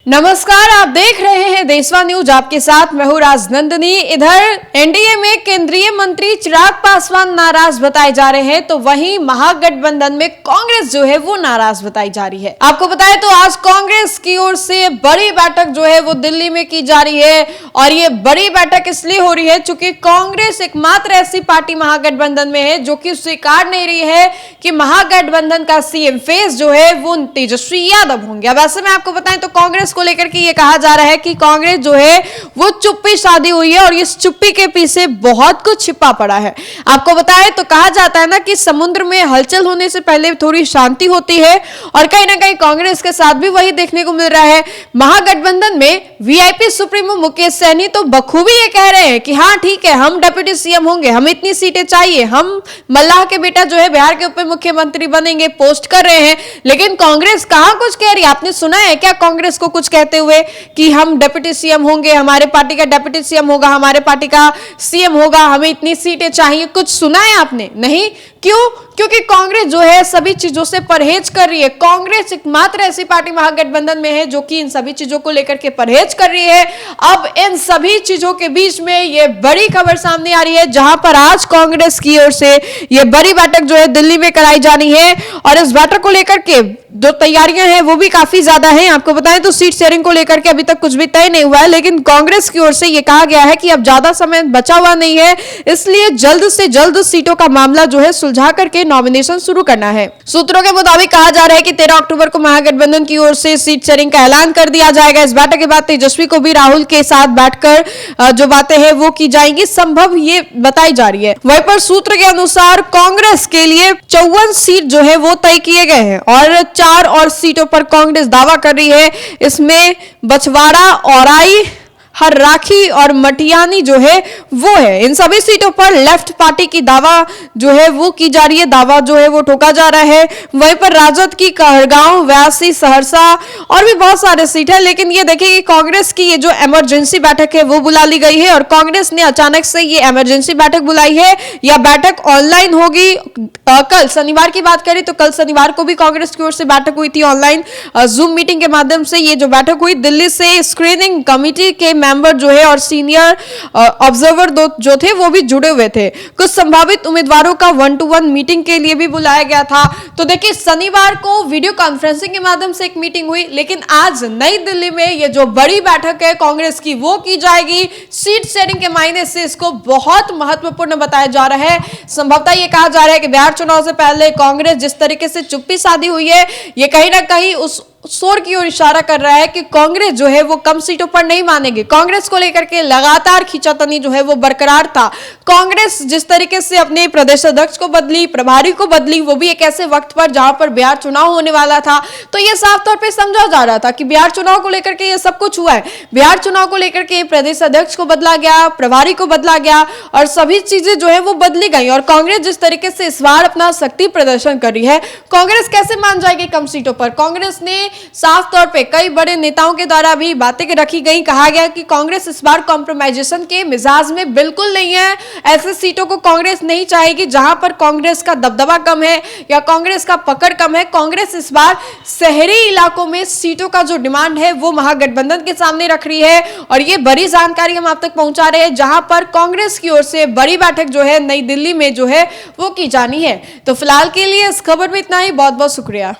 नमस्कार, आप देख रहे हैं देशवा न्यूज। आपके साथ मैं हूं राजनंदिनी। इधर एनडीए में केंद्रीय मंत्री चिराग पासवान नाराज बताए जा रहे हैं, तो वहीं महागठबंधन में कांग्रेस जो है वो नाराज बताई जा रही है। आपको बताएं तो आज कांग्रेस की ओर से बड़ी बैठक जो है वो दिल्ली में की जा रही है, और ये बड़ी बैठक इसलिए हो रही है क्योंकि कांग्रेस एकमात्र ऐसी पार्टी महागठबंधन में है जो कि स्वीकार नहीं रही है कि महागठबंधन का सीएम फेस जो है वो तेजस्वी यादव होंगे। अब ऐसे में आपको बताएं तो कांग्रेस को लेकर के ये कहा जा रहा है कि कांग्रेस जो है वो चुप्पी साधी हुई है, और इस चुप्पी के पीछे बहुत कुछ छिपा पड़ा है। आपको बताएं तो कहा जाता है ना कि समुद्र में हलचल होने से पहले थोड़ी शांति होती है, और कहीं ना कहीं कांग्रेस के साथ भी वही देखने को मिल रहा है। महागठबंधन में वीआईपी सुप्रीमो मुकेश सहनी तो बखूबी ये कह रहे हैं कि हाँ ठीक है, हम डिप्टी सीएम होंगे, हम इतनी सीटें चाहिए, हम मल्लाह के बेटा जो है बिहार के उप मुख्यमंत्री बनेंगे, पोस्ट कर रहे हैं। लेकिन कांग्रेस कहां कुछ कह रही है? आपने सुना है क्या कांग्रेस को कुछ कहते हुए कि हम डिप्टी सीएम होंगे, हमारे पार्टी का डिप्टी सीएम होगा, हमारे पार्टी का सीएम होगा, हमें इतनी सीटें चाहिए? कुछ सुना है आपने? नहीं। क्यों? क्योंकि कांग्रेस जो है सभी चीजों से परहेज कर रही है। कांग्रेस एकमात्र ऐसी पार्टी महागठबंधन में है जो कि इन सभी चीजों को लेकर के परहेज कर रही है। अब इन सभी चीजों के बीच में ये बड़ी खबर सामने आ रही है, जहां पर आज कांग्रेस की ओर से ये बड़ी बैठक जो है दिल्ली में कराई जानी है, और इस बैठक को लेकर के जो तैयारियां हैं वो भी काफी ज्यादा हैं। आपको बताएं तो सीट शेयरिंग को लेकर के अभी तक कुछ भी तय नहीं हुआ है, लेकिन कांग्रेस की ओर से ये कहा गया है कि अब ज्यादा समय बचा हुआ नहीं है, इसलिए जल्द से जल्द सीटों का मामला जो है सुलझा करके नॉमिनेशन शुरू करना है। सूत्रों के मुताबिक कहा जा रहा है कि 13 अक्टूबर को महागठबंधन की ओर से सीट शेयरिंग का ऐलान कर दिया जाएगा। इस बैठक के बाद तेजस्वी को भी राहुल के साथ बैठकर जो बातें हैं वो की जाएंगी, संभव ये बताई जा रही है। वहीं पर सूत्र के अनुसार कांग्रेस के लिए 54 सीट जो है वो तय किए गए हैं, और 4 और सीटों पर कांग्रेस दावा कर रही है। इसमें बछवाड़ा, औराई, हर्राखी और मटियानी जो है वो है। इन सभी सीटों पर लेफ्ट पार्टी की दावा जो है वो की जा रही है, दावा जो है वो ठोका जा रहा है। वहीं पर राजद की कहरगांव, व्यासी, सहरसा और भी बहुत सारे सीट है। लेकिन ये देखिए कि कांग्रेस की ये जो इमरजेंसी बैठक है वो बुला ली गई है, और कांग्रेस ने अचानक से ये इमरजेंसी बैठक बुलाई है। यह बैठक ऑनलाइन होगी। कल शनिवार की बात करें तो कल शनिवार को भी कांग्रेस की ओर से बैठक हुई थी ऑनलाइन, जूम मीटिंग के माध्यम से ये जो बैठक हुई। दिल्ली से स्क्रीनिंग कमेटी के मेंबर जो है और सीनियर ऑब्जर्वर जो थे वो भी जुड़े हुए थे। कुछ संभावित उम्मीदवारों का 1-to-1 मीटिंग के लिए भी बुलाया गया था। तो देखिए, शनिवार को वीडियो कॉन्फ्रेंसिंग के माध्यम से एक मीटिंग हुई, लेकिन आज नई दिल्ली में ये जो बड़ी बैठक है कांग्रेस की वो की जाएगी। सीट शेयरिंग के मायने से इसको बहुत महत्वपूर्ण बताया जा रहा है। संभवतः ये कहा जा रहा है कि बिहार चुनाव से पहले कांग्रेस जिस तरीके से चुप्पी साधी हुई है, ये कहीं ना कहीं उस शोर की ओर इशारा कर रहा है कि कांग्रेस जो है वो कम सीटों पर नहीं मानेगी। कांग्रेस को लेकर के लगातार खींचातानी जो है वो बरकरार था। कांग्रेस जिस तरीके से अपने प्रदेश अध्यक्ष को बदली, प्रभारी को बदली, वो भी एक ऐसे वक्त पर जहां पर बिहार चुनाव होने वाला था, तो ये साफ तौर पे समझा जा रहा था कि बिहार चुनाव को लेकर के ये सब कुछ हुआ है। बिहार चुनाव को लेकर के प्रदेश अध्यक्ष को बदला गया, प्रभारी को बदला गया, और सभी चीजें जो है वो बदली गई। और कांग्रेस जिस तरीके से इस बार अपना शक्ति प्रदर्शन कर रही है, कांग्रेस कैसे मान जाएगी कम सीटों पर? कांग्रेस ने साफ तौर पे कई बड़े नेताओं के द्वारा भी बातें रखी गई। कहा गया कि कांग्रेस इस बार कॉम्प्रोमाइजेशन के मिजाज में बिल्कुल नहीं है। ऐसे सीटों को कांग्रेस नहीं चाहेगी जहां पर कांग्रेस का दबदबा कम है या कांग्रेस का पकड़ कम है। कांग्रेस इस बार शहरी इलाकों में सीटों का जो डिमांड है वो महागठबंधन के सामने रख रही है, और ये बड़ी जानकारी हम आप तक पहुंचा रहे हैं, जहां पर कांग्रेस की ओर से बड़ी बैठक जो है नई दिल्ली में जो है वो की जानी है। तो फिलहाल के लिए इस खबर में इतना ही। बहुत बहुत शुक्रिया।